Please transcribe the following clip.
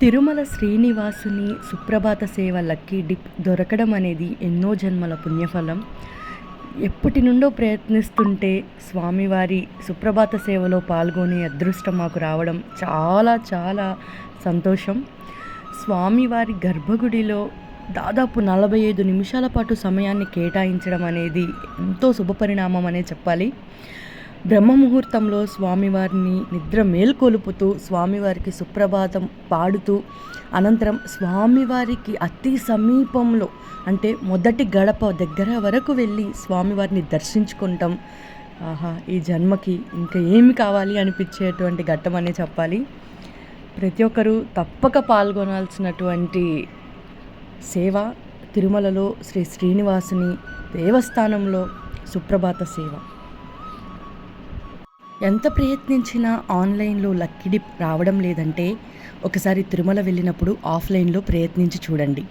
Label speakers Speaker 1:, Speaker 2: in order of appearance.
Speaker 1: తిరుమల శ్రీనివాసుని సుప్రభాత సేవ లక్కీ డిప్ దొరకడం అనేది ఎన్నో జన్మల పుణ్యఫలం. ఎప్పటి నుండో ప్రయత్నిస్తుంటే స్వామివారి సుప్రభాత సేవలో పాల్గొనే అదృష్టం మాకు రావడం చాలా చాలా సంతోషం. స్వామివారి గర్భగుడిలో దాదాపు 45 నిమిషాల పాటు సమయాన్ని కేటాయించడం అనేది ఎంతో శుభపరిణామం అనే చెప్పాలి. బ్రహ్మ ముహూర్తంలో స్వామివారిని నిద్ర మేల్కొలుపుతూ స్వామివారికి సుప్రభాతం పాడుతూ అనంతరం స్వామివారికి అతి సమీపంలో అంటే మొదటి గడప దగ్గర వరకు వెళ్ళి స్వామివారిని దర్శించుకుంటాం. ఆహా, ఈ జన్మకి ఇంకా ఏమి కావాలి అనిపించేటువంటి ఘట్టం అనే చెప్పాలి. ప్రతి ఒక్కరూ తప్పక పాల్గొనాల్సినటువంటి సేవ తిరుమలలో శ్రీ శ్రీనివాసుని దేవస్థానంలో సుప్రభాత సేవ. ఎంత ప్రయత్నించినా ఆన్లైన్లో లక్కీ డిప్ రావడం లేదంటే ఒకసారి తిరుమల వెళ్ళినప్పుడు ఆఫ్లైన్లో ప్రయత్నించి చూడండి.